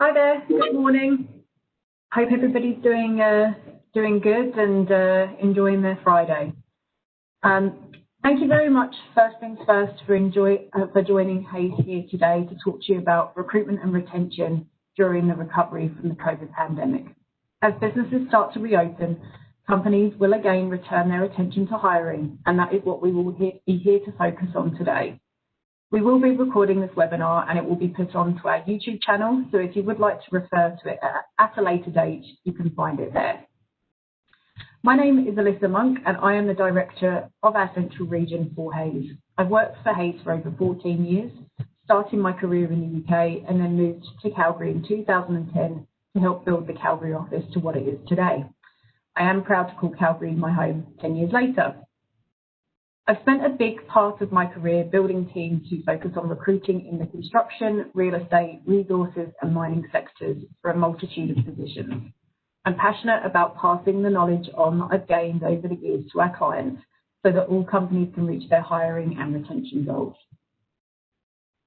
Hi there. Good morning. Hope everybody's doing good and enjoying their Friday. Thank you very much, first things first, for joining Hays here today to talk to you about recruitment and retention during the recovery from the COVID pandemic. As businesses start to reopen, companies will again return their attention to hiring, and that is what we will be here to focus on today. We will be recording this webinar and it will be put onto our YouTube channel, so if you would like to refer to it at a later date, you can find it there. My name is Ellisa Monk and I am the Director of our Central Region for Hays. I've worked for Hays for over 14 years, starting my career in the UK and then moved to Calgary in 2010 to help build the Calgary office to what it is today. I am proud to call Calgary my home 10 years later. I've spent a big part of my career building teams who focus on recruiting in the construction, real estate, resources and mining sectors for a multitude of positions. I'm passionate about passing the knowledge on that I've gained over the years to our clients so that all companies can reach their hiring and retention goals.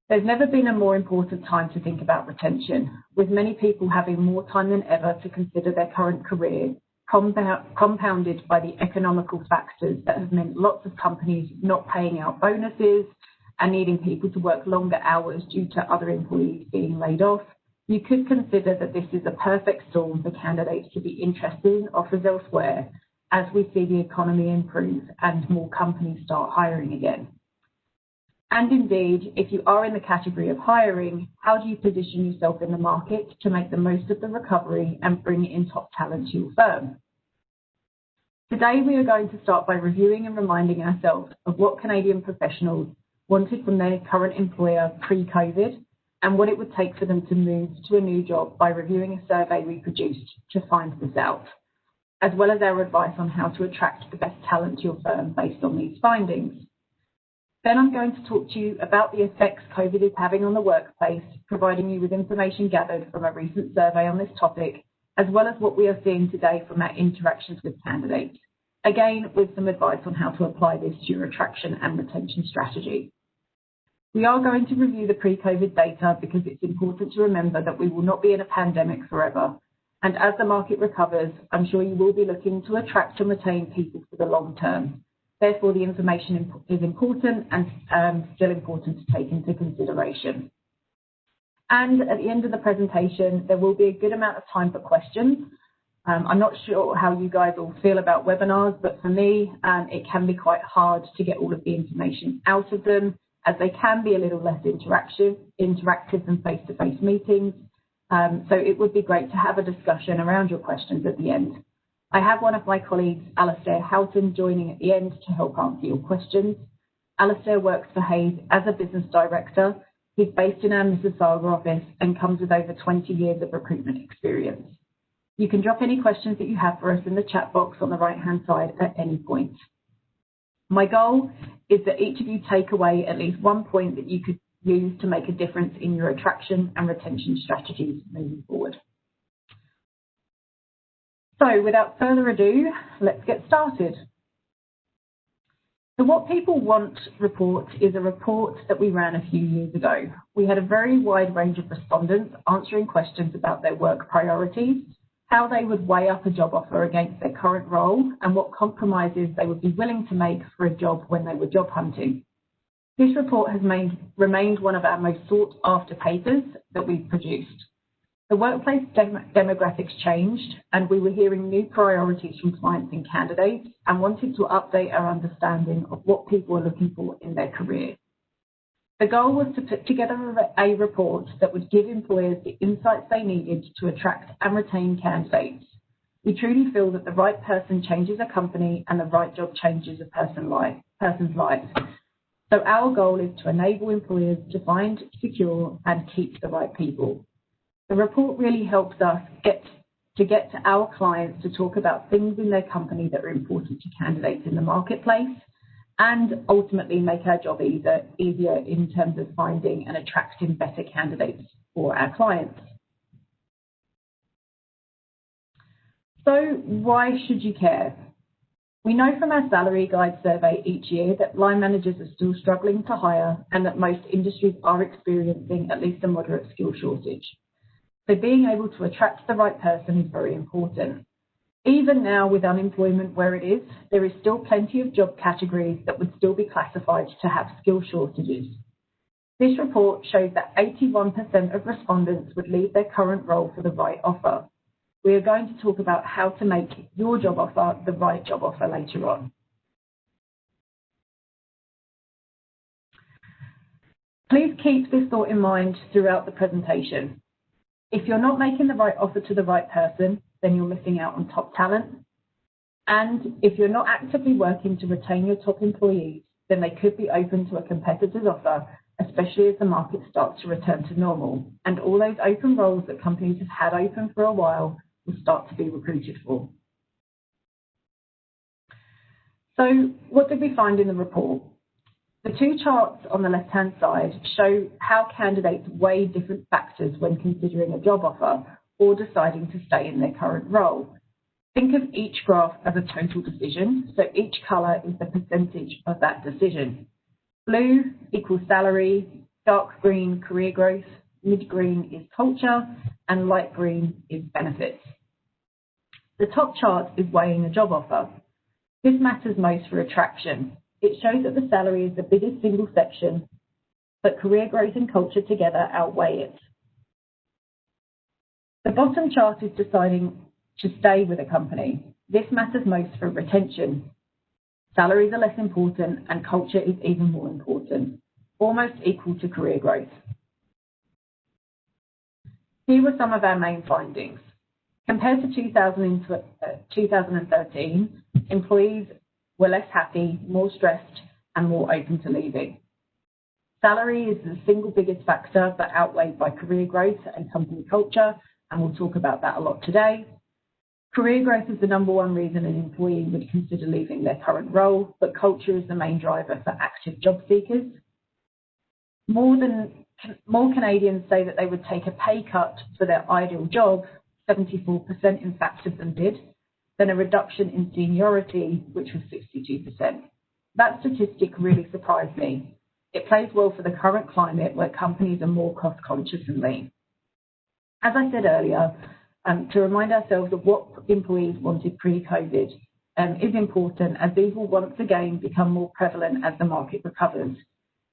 There's never been a more important time to think about retention, with many people having more time than ever to consider their current career, compounded by the economical factors that have meant lots of companies not paying out bonuses and needing people to work longer hours due to other employees being laid off. You could consider that this is a perfect storm for candidates to be interested in offers elsewhere as we see the economy improve and more companies start hiring again. And indeed, if you are in the category of hiring, how do you position yourself in the market to make the most of the recovery and bring in top talent to your firm? Today, we are going to start by reviewing and reminding ourselves of what Canadian professionals wanted from their current employer pre-COVID and what it would take for them to move to a new job by reviewing a survey we produced to find this out, as well as our advice on how to attract the best talent to your firm based on these findings. Then I'm going to talk to you about the effects COVID is having on the workplace, providing you with information gathered from a recent survey on this topic, as well as what we are seeing today from our interactions with candidates, again with some advice on how to apply this to your attraction and retention strategy. We are going to review the pre-COVID data because it's important to remember that we will not be in a pandemic forever. And as the market recovers, I'm sure you will be looking to attract and retain people for the long term. Therefore, the information is important and still important to take into consideration. And at the end of the presentation, there will be a good amount of time for questions. I'm not sure how you guys all feel about webinars, but for me, it can be quite hard to get all of the information out of them, as they can be a little less interactive than face-to-face meetings. So it would be great to have a discussion around your questions at the end. I have one of my colleagues, Alistair Houghton, joining at the end to help answer your questions. Alistair works for Hays as a business director. He's based in our Mississauga office and comes with over 20 years of recruitment experience. You can drop any questions that you have for us in the chat box on the right-hand side at any point. My goal is that each of you take away at least one point that you could use to make a difference in your attraction and retention strategies moving forward. So without further ado, let's get started. The What People Want report is a report that we ran a few years ago. We had a very wide range of respondents answering questions about their work priorities, how they would weigh up a job offer against their current role, and what compromises they would be willing to make for a job when they were job hunting. This report has remained one of our most sought after papers that we've produced. The workplace demographics changed, and we were hearing new priorities from clients and candidates and wanted to update our understanding of what people are looking for in their career. The goal was to put together a report that would give employers the insights they needed to attract and retain candidates. We truly feel that the right person changes a company and the right job changes a person's life. So our goal is to enable employers to find, secure, and keep the right people. The report really helps us get to our clients to talk about things in their company that are important to candidates in the marketplace and ultimately make our job easier in terms of finding and attracting better candidates for our clients. So why should you care? We know from our salary guide survey each year that line managers are still struggling to hire and that most industries are experiencing at least a moderate skill shortage. So being able to attract the right person is very important. Even now with unemployment where it is, there is still plenty of job categories that would still be classified to have skill shortages. This report shows that 81% of respondents would leave their current role for the right offer. We are going to talk about how to make your job offer the right job offer later on. Please keep this thought in mind throughout the presentation. If you're not making the right offer to the right person, then you're missing out on top talent. And if you're not actively working to retain your top employees, then they could be open to a competitor's offer, especially as the market starts to return to normal. And all those open roles that companies have had open for a while will start to be recruited for. So what did we find in the report? The two charts on the left-hand side show how candidates weigh different factors when considering a job offer or deciding to stay in their current role. Think of each graph as a total decision, so each colour is the percentage of that decision. Blue equals salary, dark green career growth, mid-green is culture, and light green is benefits. The top chart is weighing a job offer. This matters most for attraction. It shows that the salary is the biggest single section, but career growth and culture together outweigh it. The bottom chart is deciding to stay with a company. This matters most for retention. Salaries are less important and culture is even more important, almost equal to career growth. Here were some of our main findings. Compared to 2013, employees were less happy, more stressed, and more open to leaving. Salary is the single biggest factor, but outweighed by career growth and company culture, and we'll talk about that a lot today. Career growth is the number one reason an employee would consider leaving their current role, but culture is the main driver for active job seekers. More Canadians say that they would take a pay cut for their ideal job, 74% in fact of them did, than a reduction in seniority, which was 62%. That statistic really surprised me. It plays well for the current climate where companies are more cost conscious than lean. As I said earlier, to remind ourselves of what employees wanted pre-COVID is important, as these will once again become more prevalent as the market recovers.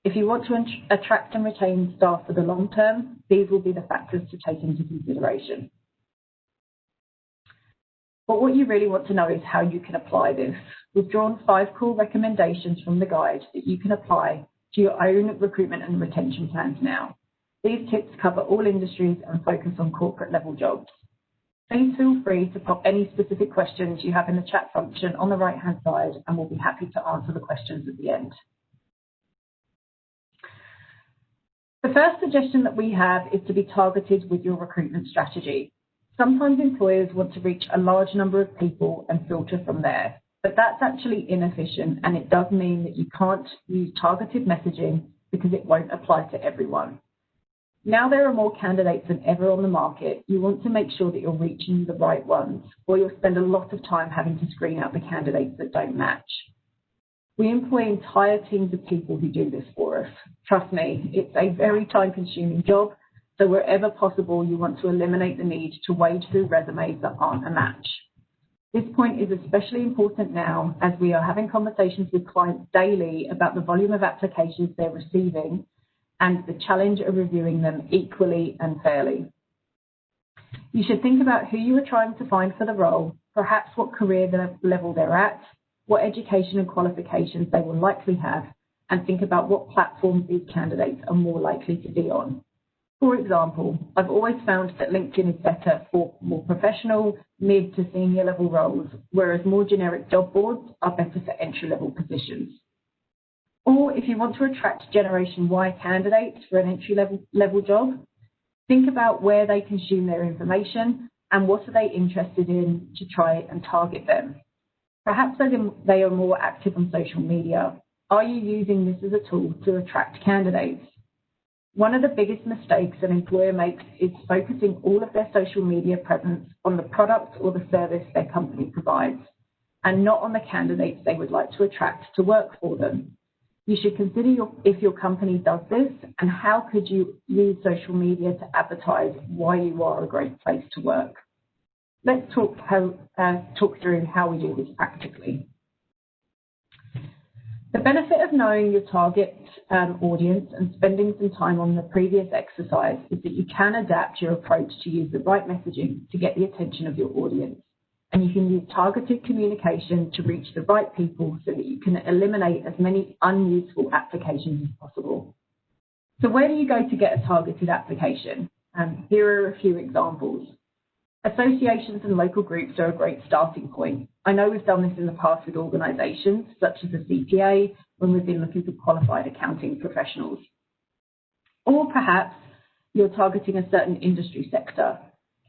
If you want to attract and retain staff for the long term, these will be the factors to take into consideration. But what you really want to know is how you can apply this. We've drawn 5 core recommendations from the guide that you can apply to your own recruitment and retention plans now. These tips cover all industries and focus on corporate level jobs. Please feel free to pop any specific questions you have in the chat function on the right-hand side, and we'll be happy to answer the questions at the end. The first suggestion that we have is to be targeted with your recruitment strategy. Sometimes employers want to reach a large number of people and filter from there, but that's actually inefficient, and it does mean that you can't use targeted messaging because it won't apply to everyone. Now there are more candidates than ever on the market. You want to make sure that you're reaching the right ones, or you'll spend a lot of time having to screen out the candidates that don't match. We employ entire teams of people who do this for us. Trust me, it's a very time-consuming job, so wherever possible, you want to eliminate the need to wade through resumes that aren't a match. This point is especially important now as we are having conversations with clients daily about the volume of applications they're receiving and the challenge of reviewing them equally and fairly. You should think about who you are trying to find for the role, perhaps what career level they're at, what education and qualifications they will likely have, and think about what platforms these candidates are more likely to be on. For example, I've always found that LinkedIn is better for more professional, mid to senior level roles, whereas more generic job boards are better for entry-level positions. Or if you want to attract Generation Y candidates for an entry-level job, think about where they consume their information and what are they interested in to try and target them. Perhaps they are more active on social media. Are you using this as a tool to attract candidates? One of the biggest mistakes an employer makes is focusing all of their social media presence on the product or the service their company provides, and not on the candidates they would like to attract to work for them. You should consider if your company does this and how could you use social media to advertise why you are a great place to work. Let's talk through how we do this practically. The benefit of knowing your target audience and spending some time on the previous exercise is that you can adapt your approach to use the right messaging to get the attention of your audience. And you can use targeted communication to reach the right people so that you can eliminate as many unuseful applications as possible. So where do you go to get a targeted application? Here are a few examples. Associations and local groups are a great starting point. I know we've done this in the past with organisations such as the CPA when we've been looking for qualified accounting professionals. Or perhaps you're targeting a certain industry sector.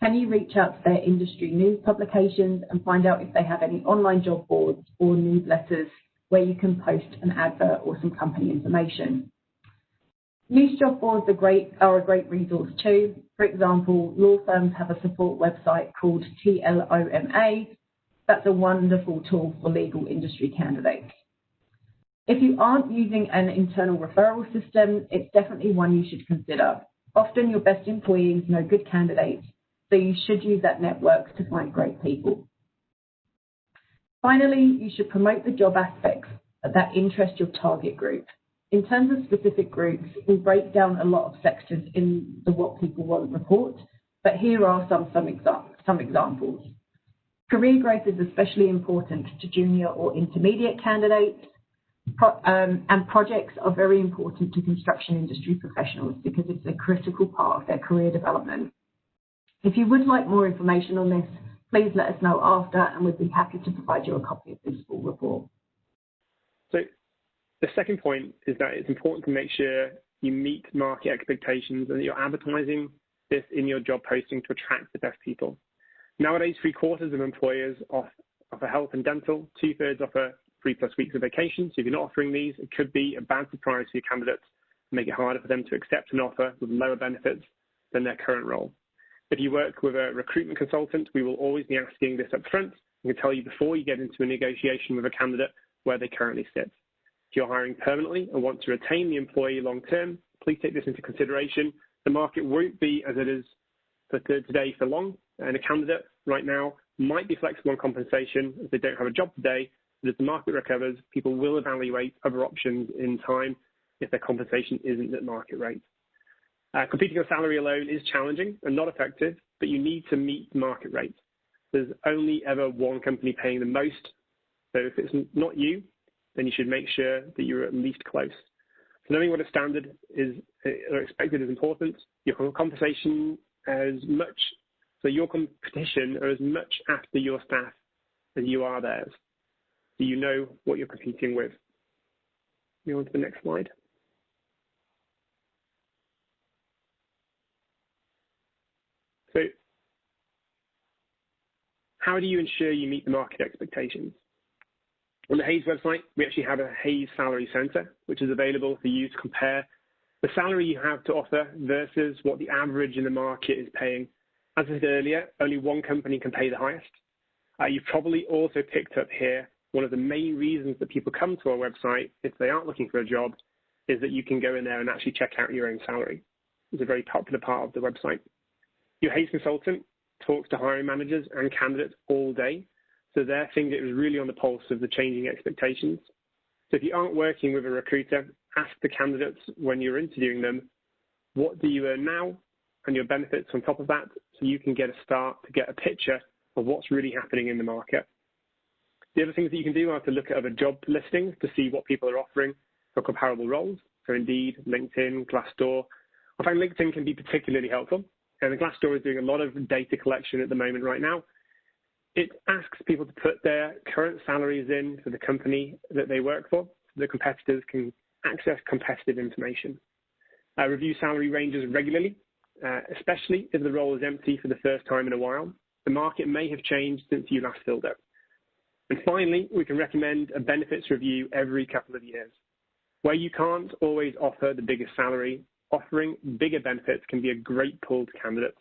Can you reach out to their industry news publications and find out if they have any online job boards or newsletters where you can post an advert or some company information? Niche job boards are a great resource too. For example, law firms have a support website called TLOMA. That's a wonderful tool for legal industry candidates. If you aren't using an internal referral system, it's definitely one you should consider. Often your best employees know good candidates, so you should use that network to find great people. Finally, you should promote the job aspects that interest your target group. In terms of specific groups, we break down a lot of sectors in the What People Want report, but here are some examples. Career growth is especially important to junior or intermediate candidates, and projects are very important to construction industry professionals because it's a critical part of their career development. If you would like more information on this, please let us know after, and we'd be happy to provide you a copy of this full report. So the second point is that it's important to make sure you meet market expectations and that you're advertising this in your job posting to attract the best people. Nowadays, 3/4 of employers offer health and dental, 2/3 offer 3+ weeks of vacation. So if you're not offering these, it could be a bad surprise for your candidates and make it harder for them to accept an offer with lower benefits than their current role. If you work with a recruitment consultant, we will always be asking this up front. We can tell you before you get into a negotiation with a candidate where they currently sit. If you're hiring permanently and want to retain the employee long term, please take this into consideration. The market won't be as it is for today for long, and a candidate right now might be flexible on compensation if they don't have a job today, but as the market recovers, people will evaluate other options in time if their compensation isn't at market rate. Competing on salary alone is challenging and not effective, but you need to meet market rate. There's only ever one company paying the most, so if it's not you, then you should make sure that you're at least close. So knowing what a standard is or expected is important. Your compensation so your competition are as much after your staff as you are theirs. So you know what you're competing with. Move on to the next slide. So how do you ensure you meet the market expectations? On the Hays website, we actually have a Hays Salary Center, which is available for you to compare the salary you have to offer versus what the average in the market is paying. As I said earlier, only one company can pay the highest. You've probably also picked up here one of the main reasons that people come to our website if they aren't looking for a job is that you can go in there and actually check out your own salary. It's a very popular part of the website. Your Hays consultant talks to hiring managers and candidates all day, so their finger is really on the pulse of the changing expectations. So if you aren't working with a recruiter, ask the candidates when you're interviewing them, what do you earn now and your benefits on top of that, so you can get a start to get a picture of what's really happening in the market. The other things that you can do are to look at other job listings to see what people are offering for comparable roles. So Indeed, LinkedIn, Glassdoor. I find LinkedIn can be particularly helpful, and Glassdoor is doing a lot of data collection at the moment right now. It asks people to put their current salaries in for the company that they work for, so the competitors can access competitive information. Review salary ranges regularly, especially if the role is empty for the first time in a while. The market may have changed since you last filled it. And finally, we can recommend a benefits review every couple of years. Where you can't always offer the biggest salary, offering bigger benefits can be a great pull to candidates.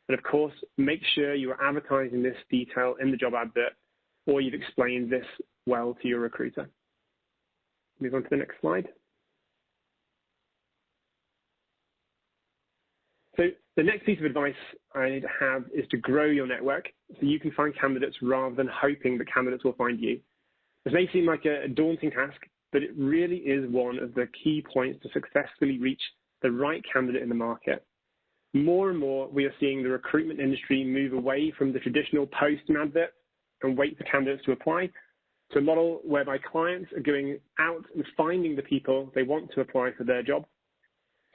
But of course, make sure you are advertising this detail in the job advert, or you've explained this well to your recruiter. Move on to the next slide. So the next piece of advice I have is to grow your network so you can find candidates rather than hoping that candidates will find you. This may seem like a daunting task, but it really is one of the key points to successfully reach the right candidate in the market. More and more, we are seeing the recruitment industry move away from the traditional post and advert and wait for candidates to apply to a model whereby clients are going out and finding the people they want to apply for their job.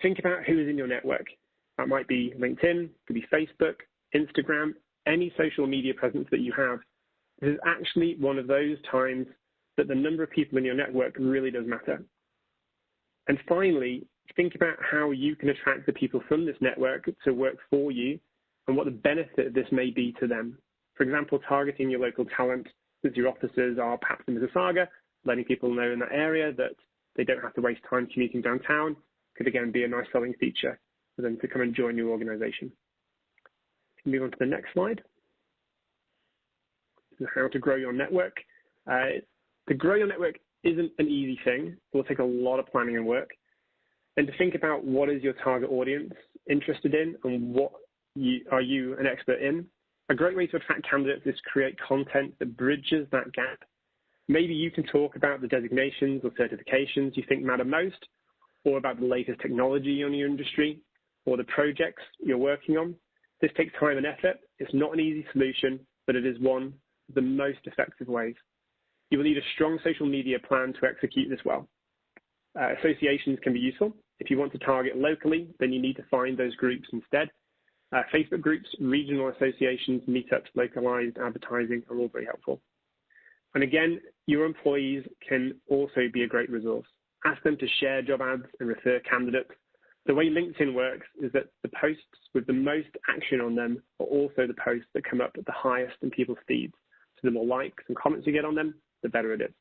Think about who is in your network. That might be LinkedIn, could be Facebook, Instagram, any social media presence that you have. This is actually one of those times that the number of people in your network really does matter. And finally, think about how you can attract the people from this network to work for you and what the benefit of this may be to them. For example, targeting your local talent, since your offices are perhaps in Mississauga, letting people know in that area that they don't have to waste time commuting downtown could again be a nice selling feature for them to come and join your organization. Move on to the next slide. This is how to grow your network. To grow your network isn't an easy thing. It will take a lot of planning and work. And to think about what is your target audience interested in and what are you an expert in. A great way to attract candidates is to create content that bridges that gap. Maybe you can talk about the designations or certifications you think matter most, or about the latest technology on your industry, or the projects you're working on. This takes time and effort. It's not an easy solution, but it is one of the most effective ways. You will need a strong social media plan to execute this well. Associations can be useful. If you want to target locally, then you need to find those groups instead. Facebook groups, regional associations, meetups, localized advertising are all very helpful. And again, your employees can also be a great resource. Ask them to share job ads and refer candidates. The way LinkedIn works is that the posts with the most action on them are also the posts that come up at the highest in people's feeds. So the more likes and comments you get on them, the better it is.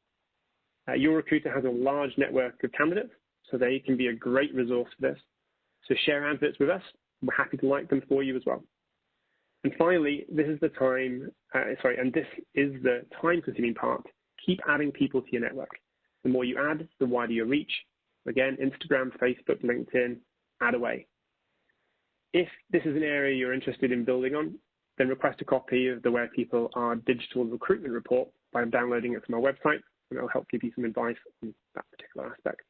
Your recruiter has a large network of candidates, so they can be a great resource for this. So share adverts with us. We're happy to like them for you as well. And finally, this is the time-consuming part. Keep adding people to your network. The more you add, the wider your reach. Again, Instagram, Facebook, LinkedIn, add away. If this is an area you're interested in building on, then request a copy of the Where People Are digital recruitment report by downloading it from our website, and it'll help give you some advice on that particular aspect.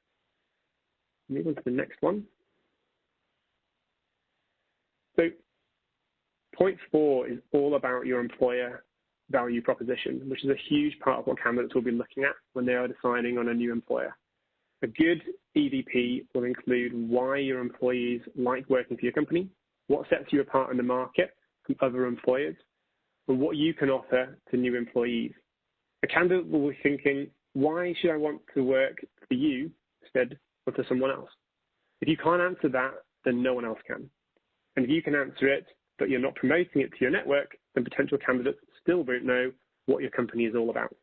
Move on to the next one. So point 4 is all about your employer value proposition, which is a huge part of what candidates will be looking at when they are deciding on a new employer. A good EVP will include why your employees like working for your company, what sets you apart in the market from other employers, and what you can offer to new employees. A candidate will be thinking, why should I want to work for you instead of for someone else? If you can't answer that, then no one else can. And if you can answer it, but you're not promoting it to your network, then potential candidates still won't know what your company is all about.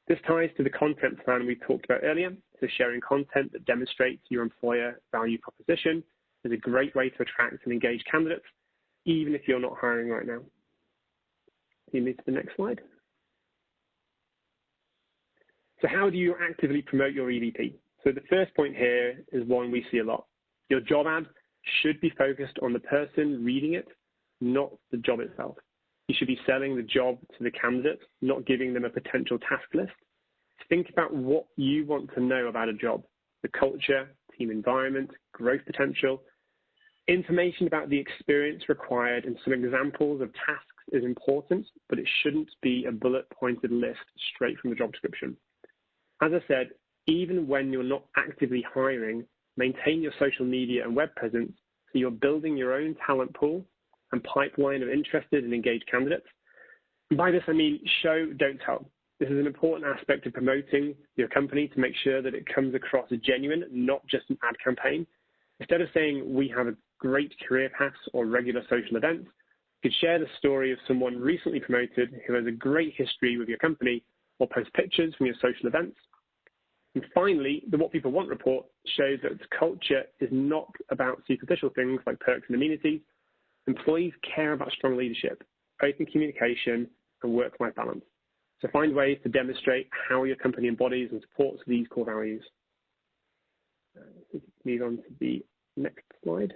This ties to the content plan we talked about earlier. So sharing content that demonstrates your employer value proposition is a great way to attract and engage candidates, even if you're not hiring right now. You move to the next slide. So how do you actively promote your EVP? So the first point here is one we see a lot. Your job ad should be focused on the person reading it, not the job itself. You should be selling the job to the candidate, not giving them a potential task list. Think about what you want to know about a job: the culture, team environment, growth potential. Information about the experience required and some examples of tasks is important, but it shouldn't be a bullet-pointed list straight from the job description. As I said, even when you're not actively hiring, maintain your social media and web presence so you're building your own talent pool and pipeline of interested and engaged candidates. And by this, I mean show, don't tell. This is an important aspect of promoting your company to make sure that it comes across as genuine, not just an ad campaign. Instead of saying we have a great career paths or regular social events, you could share the story of someone recently promoted who has a great history with your company, or post pictures from your social events. And finally, the What People Want report shows that culture is not about superficial things like perks and amenities. Employees care about strong leadership, open communication, and work-life balance. So find ways to demonstrate how your company embodies and supports these core values. Move on to the next slide.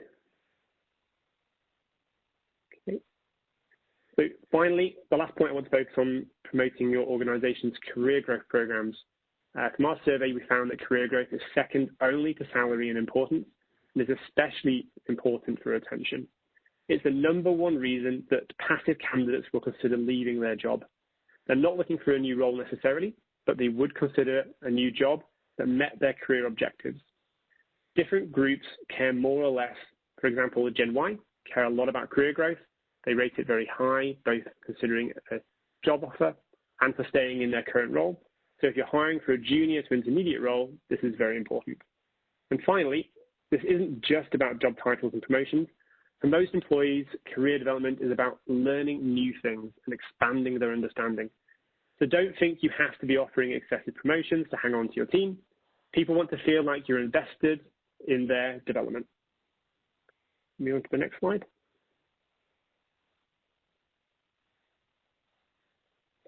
So finally, the last point I want to focus on, promoting your organization's career growth programs. From our survey, we found that career growth is second only to salary in importance, and is especially important for retention. It's the #1 reason that passive candidates will consider leaving their job. They're not looking for a new role necessarily, but they would consider a new job that met their career objectives. Different groups care more or less. For example, Gen Y care a lot about career growth. They rate it very high, both considering a job offer and for staying in their current role. So if you're hiring for a junior to intermediate role, this is very important. And finally, this isn't just about job titles and promotions. For most employees, career development is about learning new things and expanding their understanding. So don't think you have to be offering excessive promotions to hang on to your team. People want to feel like you're invested in their development. Move on to the next slide.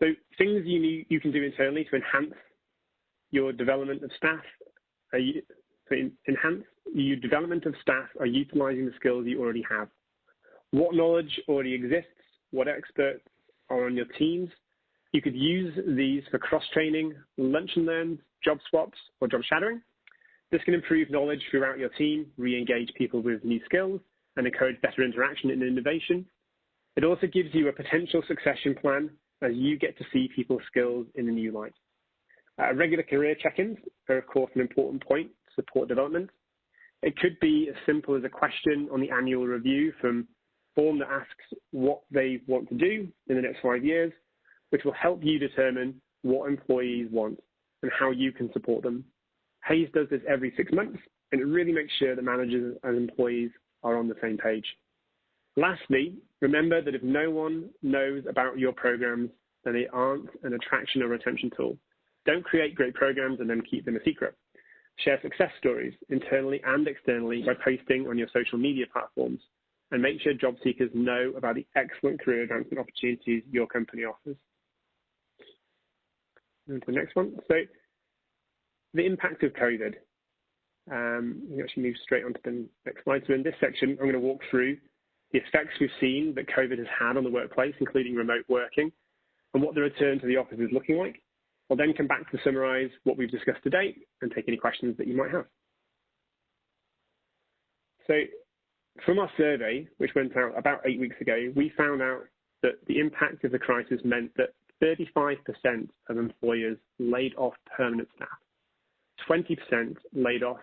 So things you can do internally to enhance your development of staff. Enhance your development of staff are utilizing the skills you already have. What knowledge already exists? What experts are on your teams? You could use these for cross-training, lunch and learns, job swaps, or job shadowing. This can improve knowledge throughout your team, re-engage people with new skills, and encourage better interaction and innovation. It also gives you a potential succession plan as you get to see people's skills in a new light. Regular career check-ins are, of course, an important point to support development. It could be as simple as a question on the annual review from form that asks what they want to do in the next 5 years, which will help you determine what employees want and how you can support them. Hays does this every 6 months, and it really makes sure that managers and employees are on the same page. Lastly, remember that if no one knows about your programs, then they aren't an attraction or retention tool. Don't create great programs and then keep them a secret. Share success stories internally and externally by posting on your social media platforms, and make sure job seekers know about the excellent career advancement opportunities your company offers. Move to the next one. So the impact of COVID. We actually move straight onto the next slide. So in this section, I'm going to walk through the effects we've seen that COVID has had on the workplace, including remote working, and what the return to the office is looking like. I'll then come back to summarize what we've discussed to date and take any questions that you might have. So from our survey, which went out about 8 weeks ago, we found out that the impact of the crisis meant that 35% of employers laid off permanent staff, 20% laid off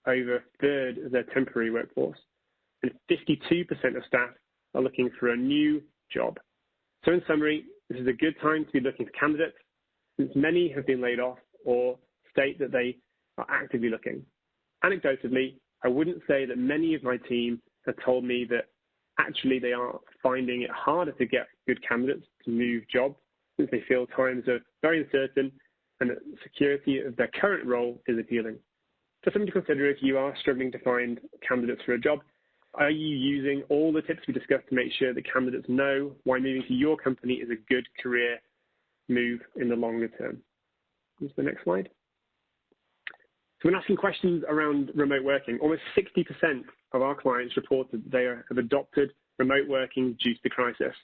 over a third of their temporary workforce, and 52% of staff are looking for a new job. So in summary, this is a good time to be looking for candidates, since many have been laid off or state that they are actively looking. Anecdotally, I wouldn't say that many of my team have told me that actually they are finding it harder to get good candidates to move jobs, since they feel times are very uncertain and that security of their current role is appealing. So something to consider if you are struggling to find candidates for a job. Are you using all the tips we discussed to make sure that candidates know why moving to your company is a good career move in the longer term? Go to the next slide. So when asking questions around remote working, almost 60% of our clients reported that they have adopted remote working due to the crisis.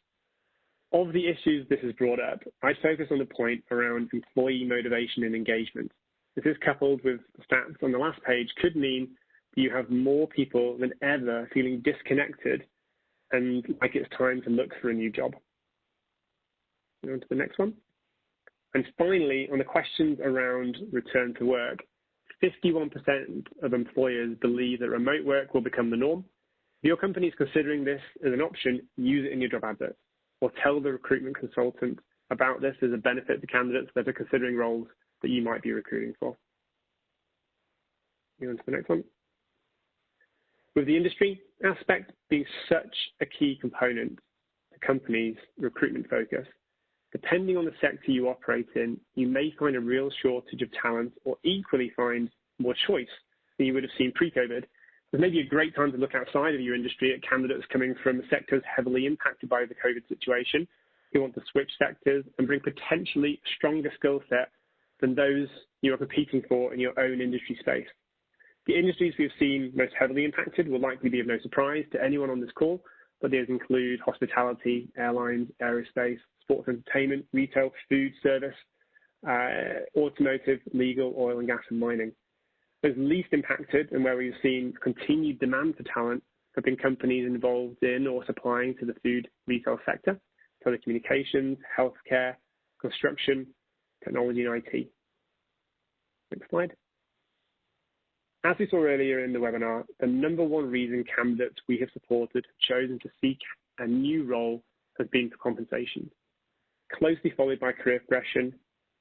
Of the issues this has brought up, I focus on the point around employee motivation and engagement. This is coupled with the stats on the last page could mean that you have more people than ever feeling disconnected and like it's time to look for a new job. Go on to the next one. And finally, on the questions around return to work, 51% of employers believe that remote work will become the norm. If your company is considering this as an option, use it in your job advert, or tell the recruitment consultant about this as a benefit to candidates that are considering roles that you might be recruiting for. Move on to the next one. With the industry aspect being such a key component to companies' recruitment focus, depending on the sector you operate in, you may find a real shortage of talent or equally find more choice than you would have seen pre-COVID. There's maybe a great time to look outside of your industry at candidates coming from sectors heavily impacted by the COVID situation who want to switch sectors and bring potentially stronger skill set than those you are competing for in your own industry space. The industries we've seen most heavily impacted will likely be of no surprise to anyone on this call, but these include hospitality, airlines, aerospace, sports entertainment, retail, food service, automotive, legal, oil and gas, and mining. Those least impacted and where we've seen continued demand for talent have been companies involved in or supplying to the food retail sector, telecommunications, healthcare, construction, technology, and IT. Next slide. As we saw earlier in the webinar, the number one reason candidates we have supported have chosen to seek a new role has been for compensation, closely followed by career progression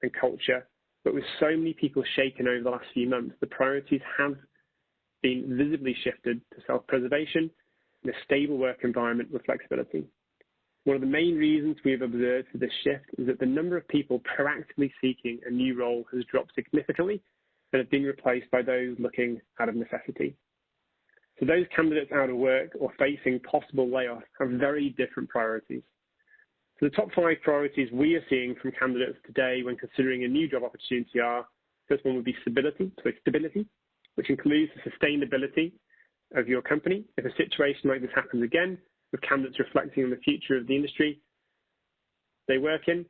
and culture. But with so many people shaken over the last few months, the priorities have been visibly shifted to self-preservation and a stable work environment with flexibility. One of the main reasons we have observed for this shift is that the number of people proactively seeking a new role has dropped significantly and have been replaced by those looking out of necessity. So those candidates out of work or facing possible layoff have very different priorities. So the top 5 priorities we are seeing from candidates today when considering a new job opportunity are, first one would be stability, which includes the sustainability of your company. If a situation like this happens again, with candidates reflecting on the future of the industry they work in,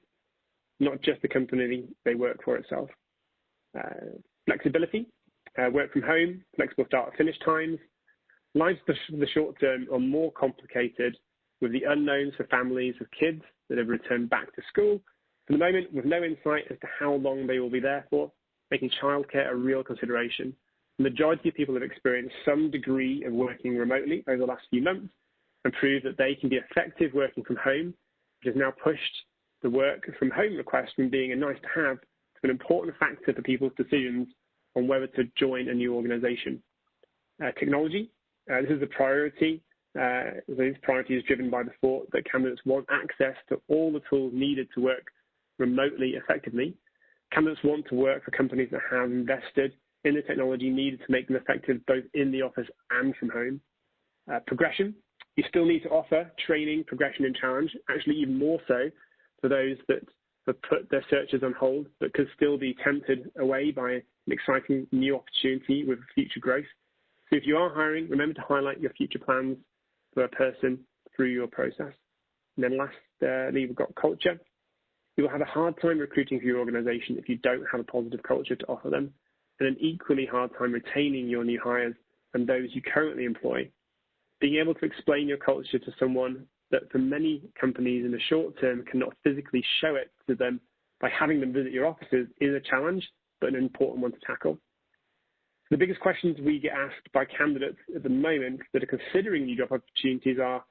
not just the company they work for itself. Flexibility, work from home, flexible start and finish times. Lives for the short term are more complicated with the unknowns for families with kids that have returned back to school. For the moment, with no insight as to how long they will be there for, making childcare a real consideration. The majority of people have experienced some degree of working remotely over the last few months and proved that they can be effective working from home, which has now pushed the work from home request from being a nice to have to an important factor for people's decisions on whether to join a new organization. Technology, this is a priority. This priority is driven by the thought that candidates want access to all the tools needed to work remotely effectively. Candidates want to work for companies that have invested in the technology needed to make them effective both in the office and from home. Progression, you still need to offer training, progression, and challenge, actually even more so for those that have put their searches on hold but could still be tempted away by an exciting new opportunity with future growth. So if you are hiring, remember to highlight your future plans for a person through your process. And then lastly, we've got culture. You will have a hard time recruiting for your organization if you don't have a positive culture to offer them, and an equally hard time retaining your new hires and those you currently employ. Being able to explain your culture to someone that for many companies in the short term cannot physically show it to them by having them visit your offices is a challenge, but an important one to tackle. The biggest questions we get asked by candidates at the moment that are considering new job opportunities are,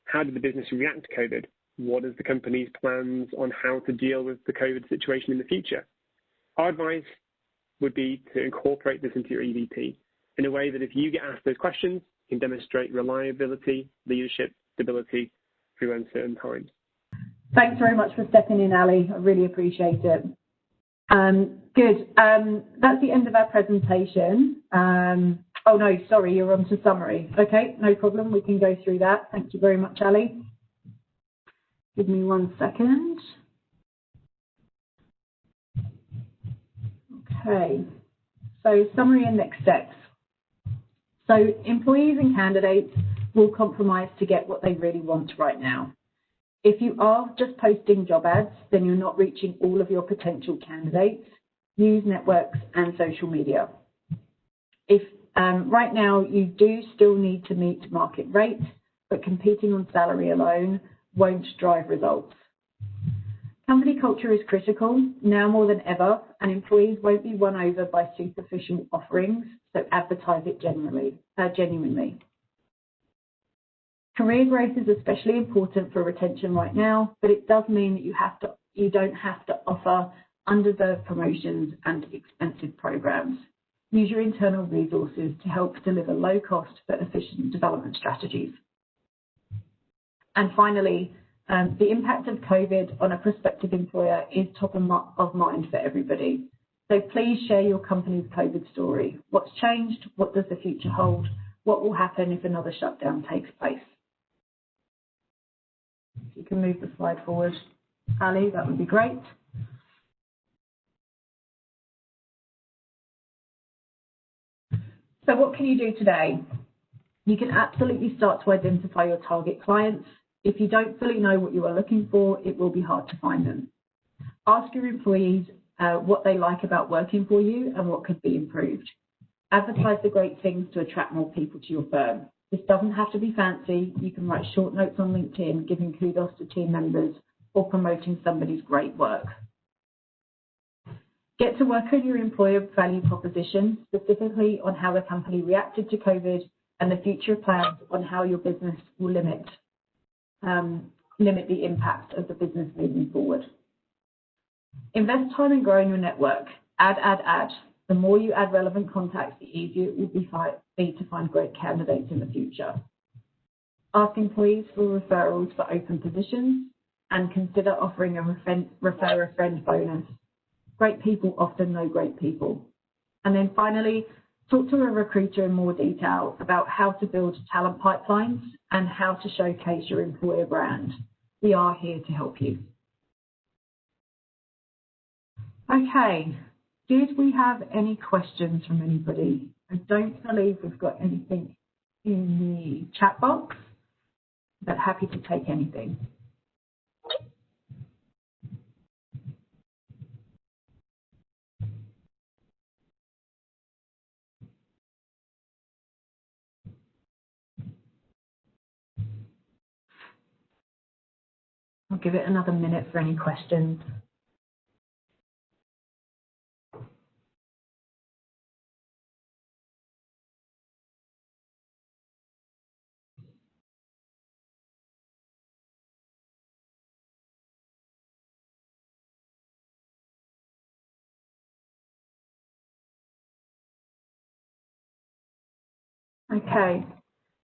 how did the business react to COVID? What is the company's plans on how to deal with the COVID situation in the future? Our advice would be to incorporate this into your EVP in a way that if you get asked those questions, you can demonstrate reliability, leadership, stability through uncertain times. Thanks very much for stepping in, Ali. I really appreciate it. Good. That's the end of our presentation. Oh no, sorry, you're on to summary. Okay, no problem. We can go through that. Thank you very much, Ali. Give me 1 second. Okay, so summary and next steps. So employees and candidates will compromise to get what they really want right now. If you are just posting job ads, then you're not reaching all of your potential candidates. Use networks and social media. If right now you do still need to meet market rates, but competing on salary alone won't drive results. Company culture is critical now more than ever, and employees won't be won over by superficial offerings, so advertise it genuinely. Career growth is especially important for retention right now, but it does mean that you don't have to offer undeserved promotions and expensive programs. Use your internal resources to help deliver low-cost but efficient development strategies. And finally, the impact of COVID on a prospective employer is top of mind for everybody. So please share your company's COVID story. What's changed? What does the future hold? What will happen if another shutdown takes place? If you can move the slide forward, Ali, that would be great. So what can you do today? You can absolutely start to identify your target clients. If you don't fully know what you are looking for, it will be hard to find them. Ask your employees what they like about working for you and what could be improved. Advertise the great things to attract more people to your firm. This doesn't have to be fancy. You can write short notes on LinkedIn giving kudos to team members or promoting somebody's great work. Get to work on your employer value proposition, specifically on how the company reacted to COVID and the future plans on how your business will limit the impact of the business moving forward. Invest time in growing your network. Add. The more you add relevant contacts, the easier it will be to find great candidates in the future. Ask employees for referrals for open positions and consider offering a refer a friend bonus. Great people often know great people. And then finally, talk to a recruiter in more detail about how to build talent pipelines and how to showcase your employer brand. We are here to help you. Okay, did we have any questions from anybody? I don't believe we've got anything in the chat box, but happy to take anything. I'll give it another minute for any questions. Okay,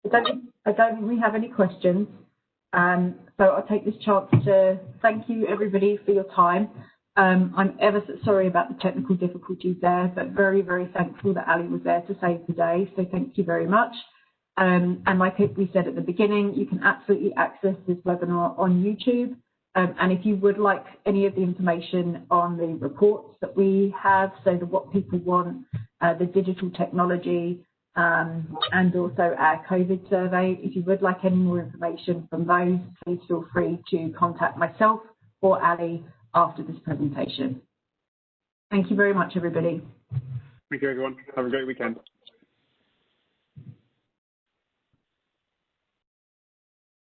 I don't think we have any questions. So I'll take this chance to thank you everybody for your time. I'm ever so sorry about the technical difficulties there, but very, very thankful that Ali was there to save the day. So thank you very much. And like we said at the beginning, you can absolutely access this webinar on YouTube. And if you would like any of the information on the reports that we have, so what people want, the digital technology, and also our COVID survey. If you would like any more information from those, please feel free to contact myself or Ali after this presentation. Thank you very much, everybody. Thank you, everyone. Have a great weekend.